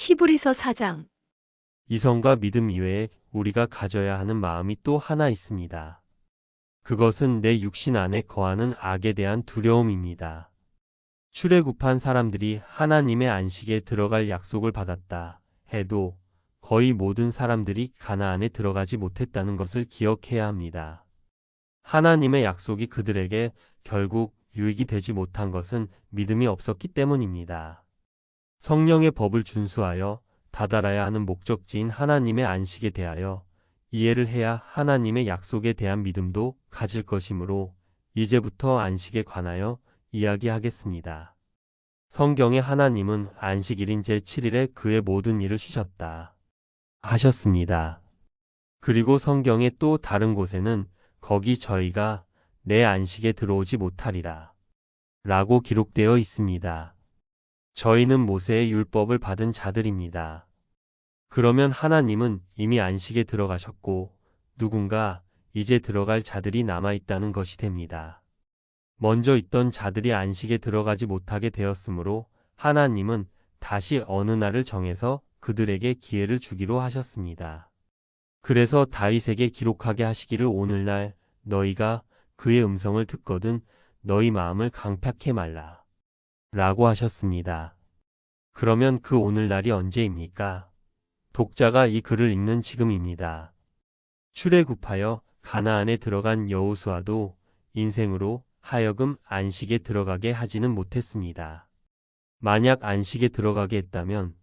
히브리서 4장. 이성과 믿음 이외에 우리가 가져야 하는 마음이 또 하나 있습니다. 그것은 내 육신 안에 거하는 악에 대한 두려움입니다. 출애굽한 사람들이 하나님의 안식에 들어갈 약속을 받았다 해도 거의 모든 사람들이 가나안에 들어가지 못했다는 것을 기억해야 합니다. 하나님의 약속이 그들에게 결국 유익이 되지 못한 것은 믿음이 없었기 때문입니다. 성령의 법을 준수하여 다다라야 하는 목적지인 하나님의 안식에 대하여 이해를 해야 하나님의 약속에 대한 믿음도 가질 것이므로 이제부터 안식에 관하여 이야기하겠습니다. 성경에 하나님은 안식일인 제7일에 그의 모든 일을 쉬셨다 하셨습니다. 그리고 성경의 또 다른 곳에는 거기 저희가 내 안식에 들어오지 못하리라 라고 기록되어 있습니다. 저희는 모세의 율법을 받은 자들입니다. 그러면 하나님은 이미 안식에 들어가셨고 누군가 이제 들어갈 자들이 남아있다는 것이 됩니다. 먼저 있던 자들이 안식에 들어가지 못하게 되었으므로 하나님은 다시 어느 날을 정해서 그들에게 기회를 주기로 하셨습니다. 그래서 다윗에게 기록하게 하시기를 오늘날 너희가 그의 음성을 듣거든 너희 마음을 강팍해 말라 라고 하셨습니다. 그러면 그 오늘날이 언제입니까? 독자가 이 글을 읽는 지금입니다. 출애굽하여 가나안에 들어간 여호수아도 인생으로 하여금 안식에 들어가게 하지는 못했습니다. 만약 안식에 들어가게 했다면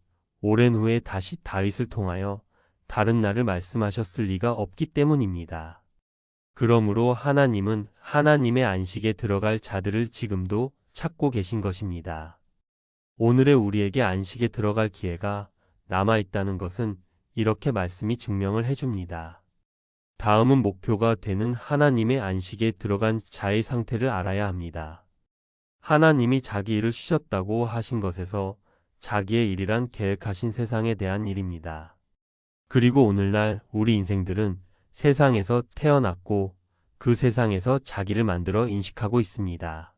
오랜 후에 다시 다윗을 통하여 다른 날을 말씀하셨을 리가 없기 때문입니다. 그러므로 하나님은 하나님의 안식에 들어갈 자들을 지금도 찾고 계신 것입니다. 오늘의 우리에게 안식에 들어갈 기회가 남아있다는 것은 이렇게 말씀이 증명을 해줍니다. 다음은 목표가 되는 하나님의 안식에 들어간 자의 상태를 알아야 합니다. 하나님이 자기 일을 쉬셨다고 하신 것에서 자기의 일이란 계획하신 세상에 대한 일입니다. 그리고 오늘날 우리 인생들은 세상에서 태어났고 그 세상에서 자기를 만들어 인식하고 있습니다.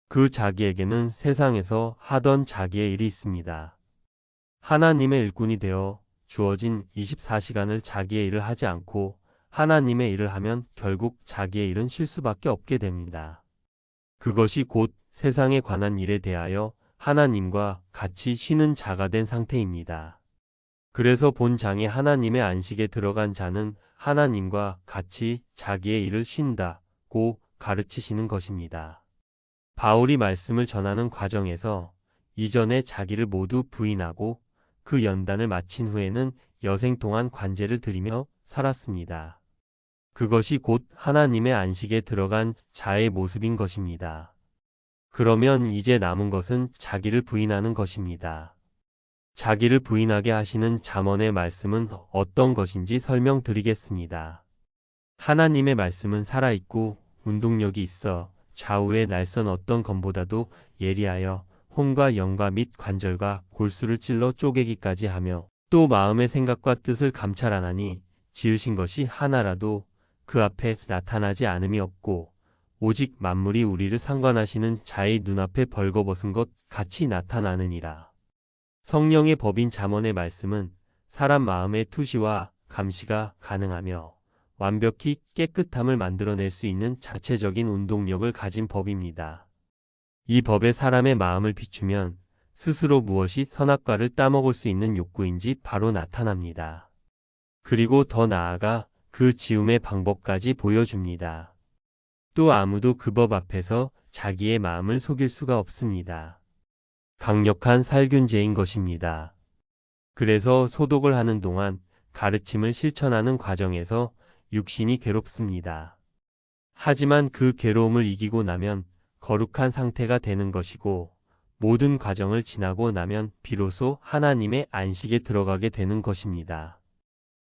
그 자기에게는 세상에서 하던 자기의 일이 있습니다. 하나님의 일꾼이 되어 주어진 24시간을 자기의 일을 하지 않고 하나님의 일을 하면 결국 자기의 일은 쉴 수밖에 없게 됩니다. 그것이 곧 세상에 관한 일에 대하여 하나님과 같이 쉬는 자가 된 상태입니다. 그래서 본장에 하나님의 안식에 들어간 자는 하나님과 같이 자기의 일을 쉰다고 가르치시는 것입니다. 바울이 말씀을 전하는 과정에서 이전에 자기를 모두 부인하고 그 연단을 마친 후에는 여생 동안 관제를 드리며 살았습니다. 그것이 곧 하나님의 안식에 들어간 자의 모습인 것입니다. 그러면 이제 남은 것은 자기를 부인하는 것입니다. 자기를 부인하게 하시는 잠언의 말씀은 어떤 것인지 설명드리겠습니다. 하나님의 말씀은 살아있고 운동력이 있어 좌우의 날선 어떤 검보다도 예리하여 혼과 영과 및 관절과 골수를 찔러 쪼개기까지 하며 또 마음의 생각과 뜻을 감찰하나니 지으신 것이 하나라도 그 앞에 나타나지 않음이 없고 오직 만물이 우리를 상관하시는 자의 눈앞에 벌거벗은 것 같이 나타나느니라. 성령의 법인 잠언의 말씀은 사람 마음의 투시와 감시가 가능하며 완벽히 깨끗함을 만들어낼 수 있는 자체적인 운동력을 가진 법입니다. 이 법에 사람의 마음을 비추면 스스로 무엇이 선악과를 따먹을 수 있는 욕구인지 바로 나타납니다. 그리고 더 나아가 그 지음의 방법까지 보여줍니다. 또 아무도 그 법 앞에서 자기의 마음을 속일 수가 없습니다. 강력한 살균제인 것입니다. 그래서 소독을 하는 동안 가르침을 실천하는 과정에서 육신이 괴롭습니다. 하지만 그 괴로움을 이기고 나면 거룩한 상태가 되는 것이고 모든 과정을 지나고 나면 비로소 하나님의 안식에 들어가게 되는 것입니다.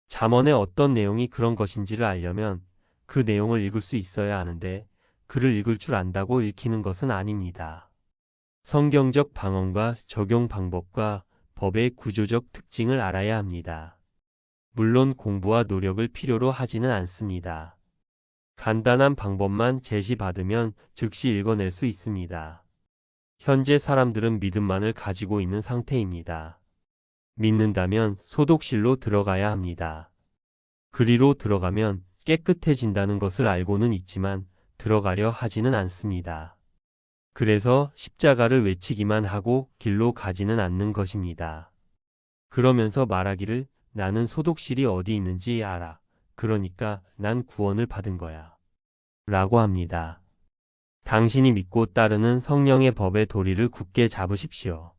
잠언의 어떤 내용이 그런 것인지를 알려면 그 내용을 읽을 수 있어야 하는데 글을 읽을 줄 안다고 읽히는 것은 아닙니다. 성경적 방언과 적용 방법과 법의 구조적 특징을 알아야 합니다. 물론 공부와 노력을 필요로 하지는 않습니다. 간단한 방법만 제시받으면 즉시 읽어낼 수 있습니다. 현재 사람들은 믿음만을 가지고 있는 상태입니다. 믿는다면 소독실로 들어가야 합니다. 그리로 들어가면 깨끗해진다는 것을 알고는 있지만 들어가려 하지는 않습니다. 그래서 십자가를 외치기만 하고 길로 가지는 않는 것입니다. 그러면서 말하기를 나는 소독실이 어디 있는지 알아. 그러니까 난 구원을 받은 거야. 라고 합니다. 당신이 믿고 따르는 성령의 법의 도리를 굳게 잡으십시오.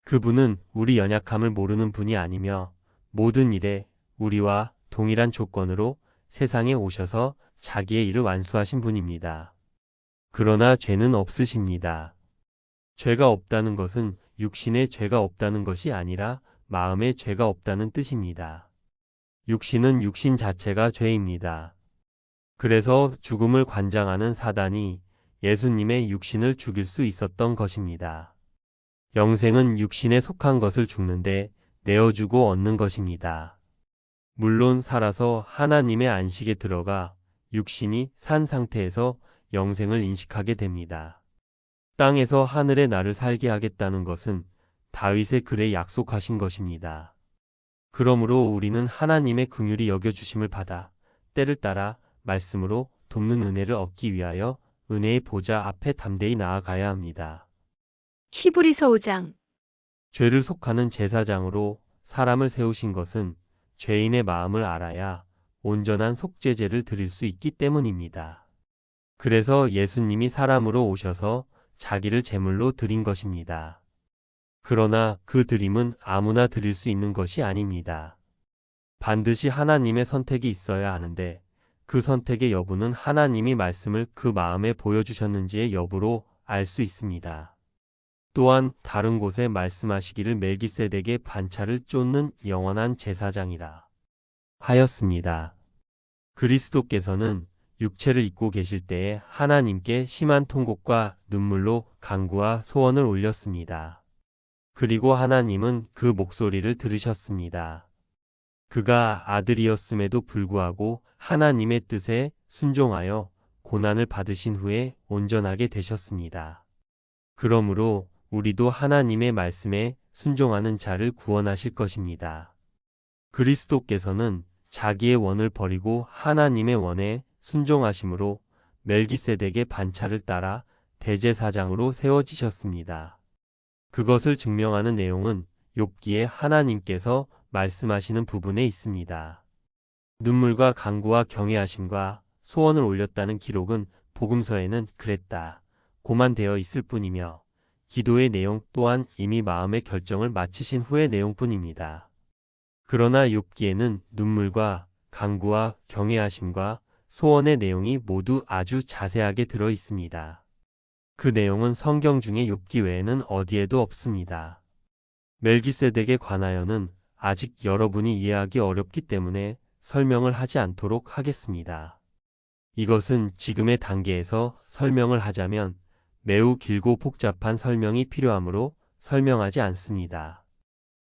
그분은 우리 연약함을 모르는 분이 아니며 모든 일에 우리와 동일한 조건으로 세상에 오셔서 자기의 일을 완수하신 분입니다. 그러나 죄는 없으십니다. 죄가 없다는 것은 육신에 죄가 없다는 것이 아니라 마음에 죄가 없다는 뜻입니다. 육신은 육신 자체가 죄입니다. 그래서 죽음을 관장하는 사단이 예수님의 육신을 죽일 수 있었던 것입니다. 영생은 육신에 속한 것을 죽는데 내어주고 얻는 것입니다. 물론 살아서 하나님의 안식에 들어가 육신이 산 상태에서 영생을 인식하게 됩니다. 땅에서 하늘의 나를 살게 하겠다는 것은 다윗의 글에 약속하신 것입니다. 그러므로 우리는 하나님의 긍휼히 여겨주심을 받아 때를 따라 말씀으로 돕는 은혜를 얻기 위하여 은혜의 보좌 앞에 담대히 나아가야 합니다. 히브리서 5장. 죄를 속하는 제사장으로 사람을 세우신 것은 죄인의 마음을 알아야 온전한 속죄제를 드릴 수 있기 때문입니다. 그래서 예수님이 사람으로 오셔서 자기를 제물로 드린 것입니다. 그러나 그 드림은 아무나 드릴 수 있는 것이 아닙니다. 반드시 하나님의 선택이 있어야 하는데 그 선택의 여부는 하나님이 말씀을 그 마음에 보여주셨는지의 여부로 알 수 있습니다. 또한 다른 곳에 말씀하시기를 멜기세덱의 반차를 쫓는 영원한 제사장이라 하였습니다. 그리스도께서는 육체를 입고 계실 때에 하나님께 심한 통곡과 눈물로 간구와 소원을 올렸습니다. 그리고 하나님은 그 목소리를 들으셨습니다. 그가 아들이었음에도 불구하고 하나님의 뜻에 순종하여 고난을 받으신 후에 온전하게 되셨습니다. 그러므로 우리도 하나님의 말씀에 순종하는 자를 구원하실 것입니다. 그리스도께서는 자기의 원을 버리고 하나님의 원에 순종하심으로 멜기세덱의 반차를 따라 대제사장으로 세워지셨습니다. 그것을 증명하는 내용은 욥기에 하나님께서 말씀하시는 부분에 있습니다. 눈물과 간구와 경외하심과 소원을 올렸다는 기록은 복음서에는 그랬다 고만 되어 있을 뿐이며 기도의 내용 또한 이미 마음의 결정을 마치신 후의 내용뿐입니다. 그러나 욥기에는 눈물과 간구와 경외하심과 소원의 내용이 모두 아주 자세하게 들어 있습니다. 그 내용은 성경 중에 욥기 외에는 어디에도 없습니다. 멜기세덱에 관하여는 아직 여러분이 이해하기 어렵기 때문에 설명을 하지 않도록 하겠습니다. 이것은 지금의 단계에서 설명을 하자면 매우 길고 복잡한 설명이 필요하므로 설명하지 않습니다.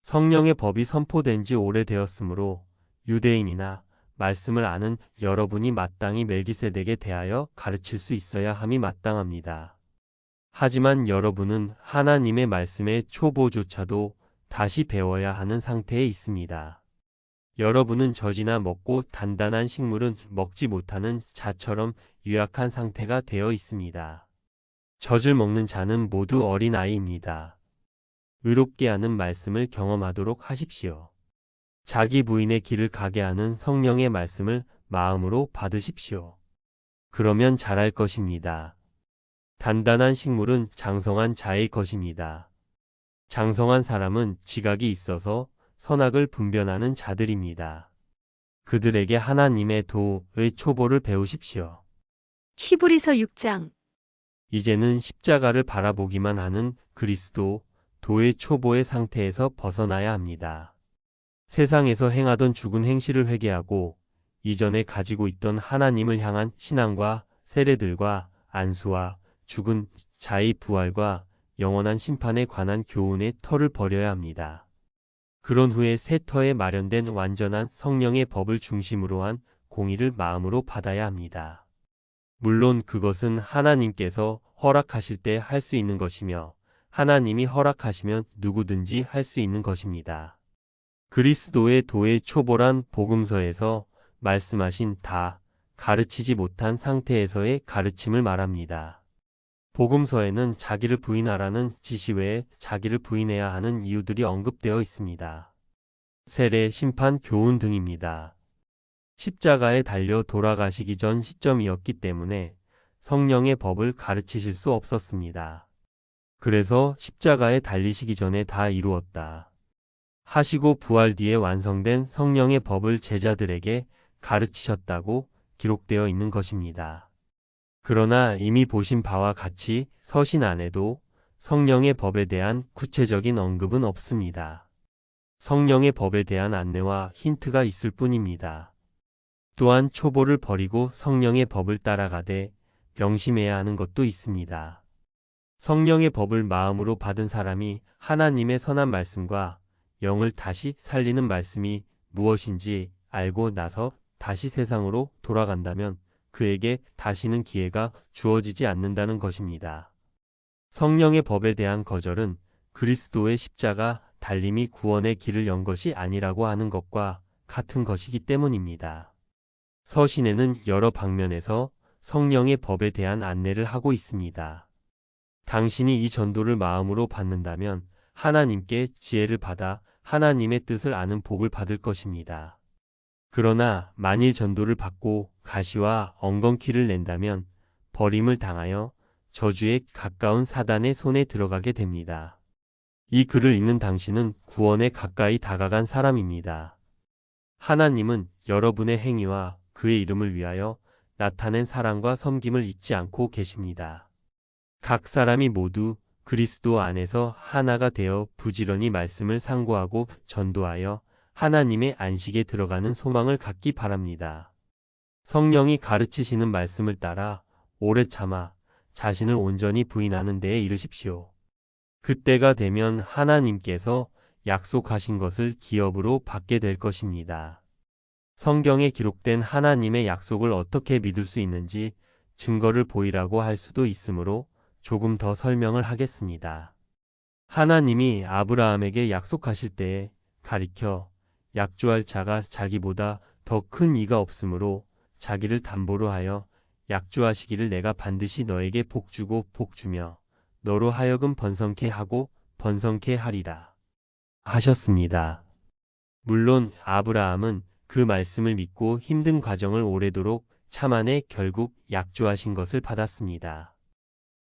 성령의 법이 선포된 지 오래되었으므로 유대인이나 말씀을 아는 여러분이 마땅히 멜기세덱에 대하여 가르칠 수 있어야 함이 마땅합니다. 하지만 여러분은 하나님의 말씀의 초보조차도 다시 배워야 하는 상태에 있습니다. 여러분은 젖이나 먹고 단단한 식물은 먹지 못하는 자처럼 유약한 상태가 되어 있습니다. 젖을 먹는 자는 모두 어린아이입니다. 의롭게 하는 말씀을 경험하도록 하십시오. 자기 부인의 길을 가게 하는 성령의 말씀을 마음으로 받으십시오. 그러면 잘할 것입니다. 단단한 식물은 장성한 자의 것입니다. 장성한 사람은 지각이 있어서 선악을 분별하는 자들입니다. 그들에게 하나님의 도의 초보를 배우십시오. 히브리서 6장. 이제는 십자가를 바라보기만 하는 그리스도 도의 초보의 상태에서 벗어나야 합니다. 세상에서 행하던 죽은 행실을 회개하고 이전에 가지고 있던 하나님을 향한 신앙과 세례들과 안수와 죽은 자의 부활과 영원한 심판에 관한 교훈의 터를 버려야 합니다. 그런 후에 새 터에 마련된 완전한 성령의 법을 중심으로 한 공의를 마음으로 받아야 합니다. 물론 그것은 하나님께서 허락하실 때 할 수 있는 것이며 하나님이 허락하시면 누구든지 할 수 있는 것입니다. 그리스도의 도의 초보란 복음서에서 말씀하신 다 가르치지 못한 상태에서의 가르침을 말합니다. 복음서에는 자기를 부인하라는 지시 외에 자기를 부인해야 하는 이유들이 언급되어 있습니다. 세례, 심판, 교훈 등입니다. 십자가에 달려 돌아가시기 전 시점이었기 때문에 성령의 법을 가르치실 수 없었습니다. 그래서 십자가에 달리시기 전에 다 이루었다 하시고 부활 뒤에 완성된 성령의 법을 제자들에게 가르치셨다고 기록되어 있는 것입니다. 그러나 이미 보신 바와 같이 서신 안에도 성령의 법에 대한 구체적인 언급은 없습니다. 성령의 법에 대한 안내와 힌트가 있을 뿐입니다. 또한 초보를 버리고 성령의 법을 따라가되 명심해야 하는 것도 있습니다. 성령의 법을 마음으로 받은 사람이 하나님의 선한 말씀과 영을 다시 살리는 말씀이 무엇인지 알고 나서 다시 세상으로 돌아간다면 그에게 다시는 기회가 주어지지 않는다는 것입니다. 성령의 법에 대한 거절은 그리스도의 십자가 달림이 구원의 길을 연 것이 아니라고 하는 것과 같은 것이기 때문입니다. 서신에는 여러 방면에서 성령의 법에 대한 안내를 하고 있습니다. 당신이 이 전도를 마음으로 받는다면 하나님께 지혜를 받아 하나님의 뜻을 아는 복을 받을 것입니다. 그러나 만일 전도를 받고 가시와 엉겅퀴를 낸다면 버림을 당하여 저주에 가까운 사단의 손에 들어가게 됩니다. 이 글을 읽는 당신은 구원에 가까이 다가간 사람입니다. 하나님은 여러분의 행위와 그의 이름을 위하여 나타낸 사랑과 섬김을 잊지 않고 계십니다. 각 사람이 모두 그리스도 안에서 하나가 되어 부지런히 말씀을 상고하고 전도하여 하나님의 안식에 들어가는 소망을 갖기 바랍니다. 성령이 가르치시는 말씀을 따라 오래 참아 자신을 온전히 부인하는 데에 이르십시오. 그때가 되면 하나님께서 약속하신 것을 기업으로 받게 될 것입니다. 성경에 기록된 하나님의 약속을 어떻게 믿을 수 있는지 증거를 보이라고 할 수도 있으므로 조금 더 설명을 하겠습니다. 하나님이 아브라함에게 약속하실 때에 가리켜 약조할 자가 자기보다 더 큰 이가 없으므로 자기를 담보로 하여 약조하시기를 내가 반드시 너에게 복주고 복주며 너로 하여금 번성케 하고 번성케 하리라 하셨습니다. 물론 아브라함은 그 말씀을 믿고 힘든 과정을 오래도록 참아내 결국 약조하신 것을 받았습니다.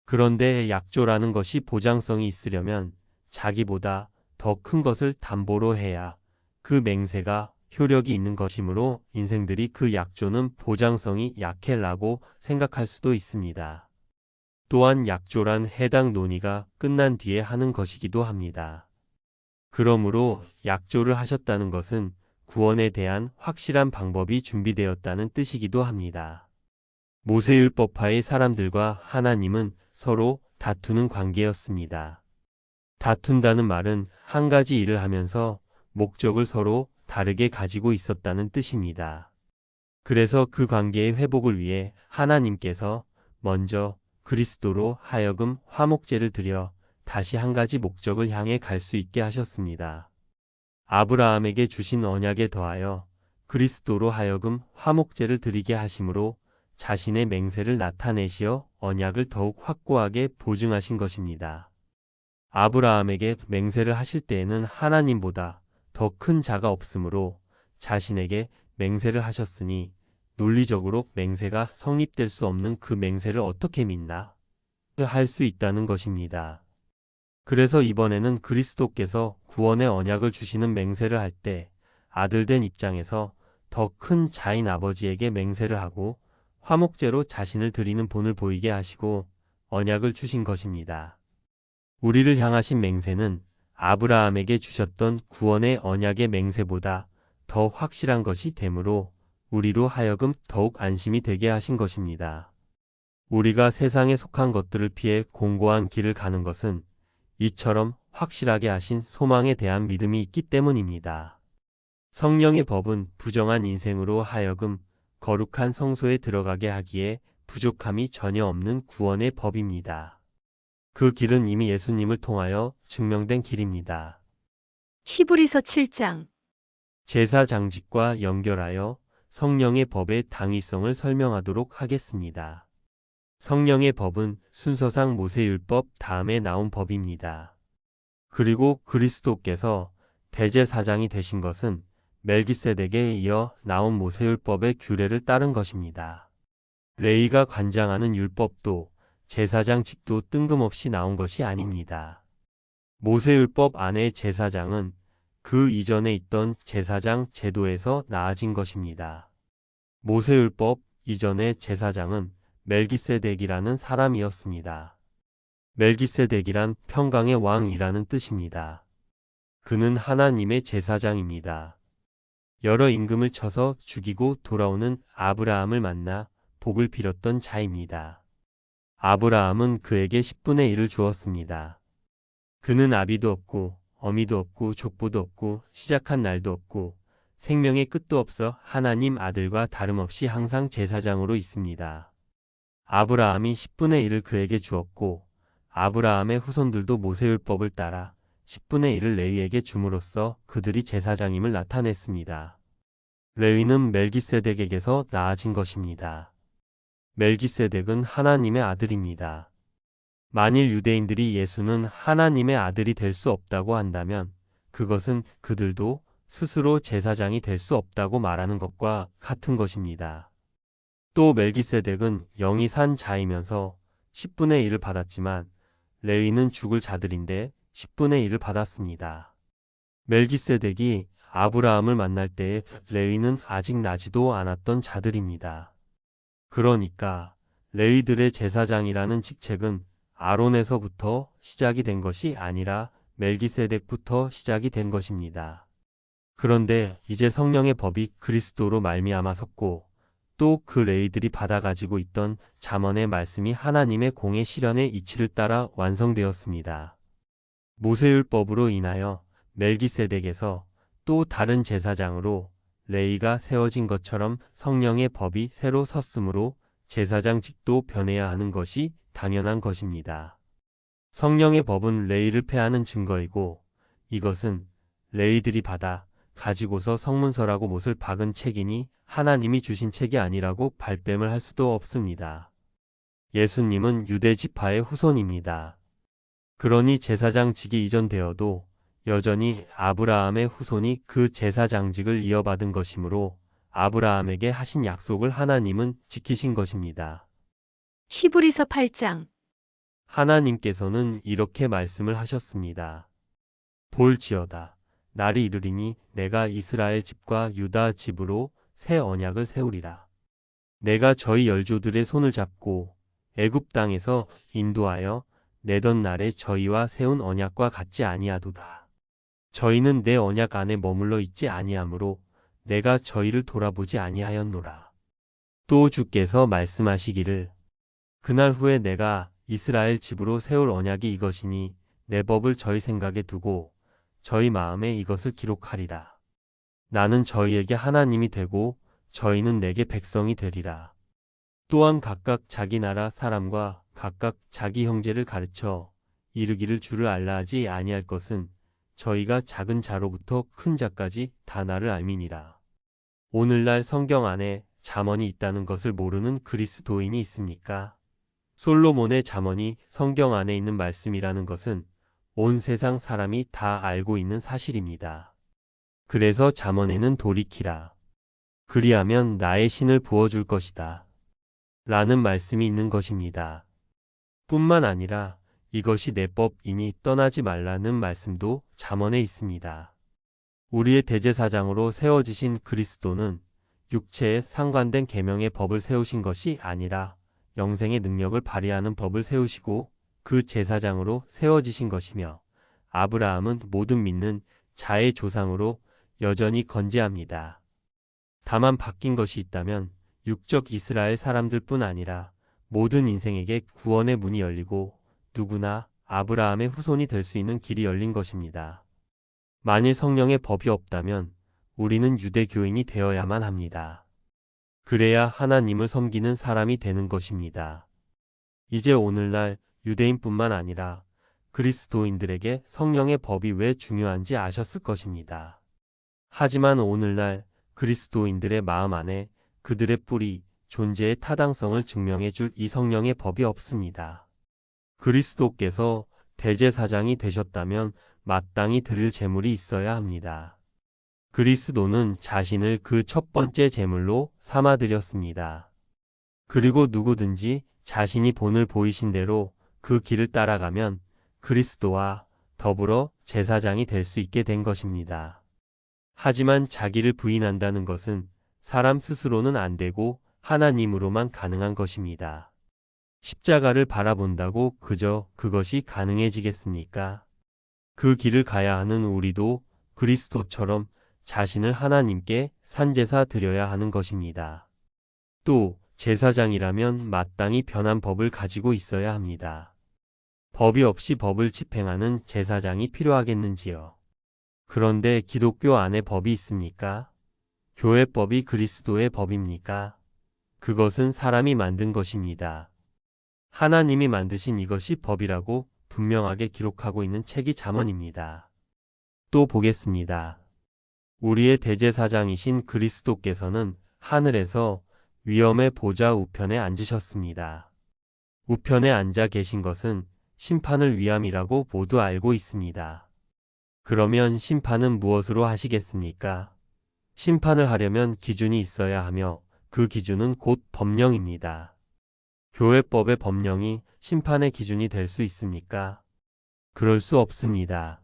그런데 약조라는 것이 보장성이 있으려면 자기보다 더 큰 것을 담보로 해야 그 맹세가 효력이 있는 것이므로 인생들이 그 약조는 보장성이 약해라고 생각할 수도 있습니다. 또한 약조란 해당 논의가 끝난 뒤에 하는 것이기도 합니다. 그러므로 약조를 하셨다는 것은 구원에 대한 확실한 방법이 준비되었다는 뜻이기도 합니다. 모세율법하의 사람들과 하나님은 서로 다투는 관계였습니다. 다툰다는 말은 한 가지 일을 하면서 목적을 서로 다르게 가지고 있었다는 뜻입니다. 그래서 그 관계의 회복을 위해 하나님께서 먼저 그리스도로 하여금 화목제를 드려 다시 한 가지 목적을 향해 갈 수 있게 하셨습니다. 아브라함에게 주신 언약에 더하여 그리스도로 하여금 화목제를 드리게 하심으로 자신의 맹세를 나타내시어 언약을 더욱 확고하게 보증하신 것입니다. 아브라함에게 맹세를 하실 때에는 하나님보다 더 큰 자가 없으므로 자신에게 맹세를 하셨으니 논리적으로 맹세가 성립될 수 없는 그 맹세를 어떻게 믿나? 할 수 있다는 것입니다. 그래서 이번에는 그리스도께서 구원의 언약을 주시는 맹세를 할 때 아들된 입장에서 더 큰 자인 아버지에게 맹세를 하고 화목제로 자신을 드리는 본을 보이게 하시고 언약을 주신 것입니다. 우리를 향하신 맹세는 아브라함에게 주셨던 구원의 언약의 맹세보다 더 확실한 것이 되므로 우리로 하여금 더욱 안심이 되게 하신 것입니다. 우리가 세상에 속한 것들을 피해 공고한 길을 가는 것은 이처럼 확실하게 하신 소망에 대한 믿음이 있기 때문입니다. 성령의 법은 부정한 인생으로 하여금 거룩한 성소에 들어가게 하기에 부족함이 전혀 없는 구원의 법입니다. 그 길은 이미 예수님을 통하여 증명된 길입니다. 히브리서 7장 제사장직과 연결하여 성령의 법의 당위성을 설명하도록 하겠습니다. 성령의 법은 순서상 모세율법 다음에 나온 법입니다. 그리고 그리스도께서 대제사장이 되신 것은 멜기세덱에 이어 나온 모세율법의 규례를 따른 것입니다. 레위가 관장하는 율법도 제사장직도 뜬금없이 나온 것이 아닙니다. 모세율법 안의 제사장은 그 이전에 있던 제사장 제도에서 나아진 것입니다. 모세율법 이전의 제사장은 멜기세덱이라는 사람이었습니다. 멜기세덱이란 평강의 왕이라는 뜻입니다. 그는 하나님의 제사장입니다. 여러 임금을 쳐서 죽이고 돌아오는 아브라함을 만나 복을 빌었던 자입니다. 아브라함은 그에게 10분의 1을 주었습니다. 그는 아비도 없고 어미도 없고 족보도 없고 시작한 날도 없고 생명의 끝도 없어 하나님 아들과 다름없이 항상 제사장으로 있습니다. 아브라함이 10분의 1을 그에게 주었고 아브라함의 후손들도 모세율법을 따라 10분의 1을 레위에게 줌으로써 그들이 제사장임을 나타냈습니다. 레위는 멜기세덱에게서 나아진 것입니다. 멜기세덱은 하나님의 아들입니다. 만일 유대인들이 예수는 하나님의 아들이 될 수 없다고 한다면 그것은 그들도 스스로 제사장이 될 수 없다고 말하는 것과 같은 것입니다. 또 멜기세덱은 영이 산 자이면서 10분의 1을 받았지만 레위는 죽을 자들인데 10분의 1을 받았습니다. 멜기세덱이 아브라함을 만날 때에 레위는 아직 나지도 않았던 자들입니다. 그러니까 레위들의 제사장이라는 직책은 아론에서부터 시작이 된 것이 아니라 멜기세덱부터 시작이 된 것입니다. 그런데 이제 성령의 법이 그리스도로 말미암아 섰고 또 그 레위들이 받아 가지고 있던 잠언의 말씀이 하나님의 공의 실현의 이치를 따라 완성되었습니다. 모세율법으로 인하여 멜기세덱에서 또 다른 제사장으로 레위가 세워진 것처럼 성령의 법이 새로 섰으므로 제사장직도 변해야 하는 것이 당연한 것입니다. 성령의 법은 레위를 폐하는 증거이고 이것은 레위들이 받아 가지고서 성문서라고 못을 박은 책이니 하나님이 주신 책이 아니라고 발뺌을 할 수도 없습니다. 예수님은 유대 지파의 후손입니다. 그러니 제사장직이 이전되어도 여전히 아브라함의 후손이 그 제사장직을 이어받은 것이므로 아브라함에게 하신 약속을 하나님은 지키신 것입니다. 히브리서 8장. 하나님께서는 이렇게 말씀을 하셨습니다. 볼지어다. 날이 이르리니 내가 이스라엘 집과 유다 집으로 새 언약을 세우리라. 내가 저희 열조들의 손을 잡고 애굽 땅에서 인도하여 내던 날에 저희와 세운 언약과 같지 아니하도다. 저희는 내 언약 안에 머물러 있지 아니하므로 내가 저희를 돌아보지 아니하였노라. 또 주께서 말씀하시기를 그날 후에 내가 이스라엘 집으로 세울 언약이 이것이니 내 법을 저희 생각에 두고 저희 마음에 이것을 기록하리라. 나는 저희에게 하나님이 되고 저희는 내게 백성이 되리라. 또한 각각 자기 나라 사람과 각각 자기 형제를 가르쳐 이르기를 주를 알라 하지 아니할 것은 저희가 작은 자로부터 큰 자까지 다 나를 알미니라. 오늘날 성경 안에 잠언이 있다는 것을 모르는 그리스도인이 있습니까? 솔로몬의 잠언이 성경 안에 있는 말씀이라는 것은 온 세상 사람이 다 알고 있는 사실입니다. 그래서 잠언에는 돌이키라. 그리하면 나의 신을 부어줄 것이다. 라는 말씀이 있는 것입니다. 뿐만 아니라 이것이 내 법이니 떠나지 말라는 말씀도 잠언에 있습니다. 우리의 대제사장으로 세워지신 그리스도는 육체에 상관된 계명의 법을 세우신 것이 아니라 영생의 능력을 발휘하는 법을 세우시고 그 제사장으로 세워지신 것이며 아브라함은 모든 믿는 자의 조상으로 여전히 건재합니다. 다만 바뀐 것이 있다면 육적 이스라엘 사람들뿐 아니라 모든 인생에게 구원의 문이 열리고 누구나 아브라함의 후손이 될 수 있는 길이 열린 것입니다. 만일 성령의 법이 없다면 우리는 유대교인이 되어야만 합니다. 그래야 하나님을 섬기는 사람이 되는 것입니다. 이제 오늘날 유대인뿐만 아니라 그리스도인들에게 성령의 법이 왜 중요한지 아셨을 것입니다. 하지만 오늘날 그리스도인들의 마음 안에 그들의 뿌리, 존재의 타당성을 증명해 줄 이 성령의 법이 없습니다. 그리스도께서 대제사장이 되셨다면 마땅히 드릴 제물이 있어야 합니다. 그리스도는 자신을 그 첫 번째 제물로 삼아 드렸습니다. 그리고 누구든지 자신이 본을 보이신 대로 그 길을 따라가면 그리스도와 더불어 제사장이 될 수 있게 된 것입니다. 하지만 자기를 부인한다는 것은 사람 스스로는 안 되고 하나님으로만 가능한 것입니다. 십자가를 바라본다고 그저 그것이 가능해지겠습니까? 그 길을 가야 하는 우리도 그리스도처럼 자신을 하나님께 산제사 드려야 하는 것입니다. 또 제사장이라면 마땅히 변한 법을 가지고 있어야 합니다. 법이 없이 법을 집행하는 제사장이 필요하겠는지요? 그런데 기독교 안에 법이 있습니까? 교회법이 그리스도의 법입니까? 그것은 사람이 만든 것입니다. 하나님이 만드신 이것이 법이라고 분명하게 기록하고 있는 책이 잠언입니다. 또 보겠습니다. 우리의 대제사장이신 그리스도께서는 하늘에서 위엄의 보좌 우편에 앉으셨습니다. 우편에 앉아 계신 것은 심판을 위함이라고 모두 알고 있습니다. 그러면 심판은 무엇으로 하시겠습니까? 심판을 하려면 기준이 있어야 하며 그 기준은 곧 법령입니다. 교회법의 법령이 심판의 기준이 될 수 있습니까? 그럴 수 없습니다.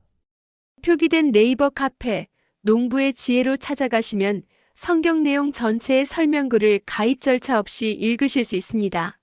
표기된 네이버 카페 농부의 지혜로 찾아가시면 성경 내용 전체의 설명글을 가입 절차 없이 읽으실 수 있습니다.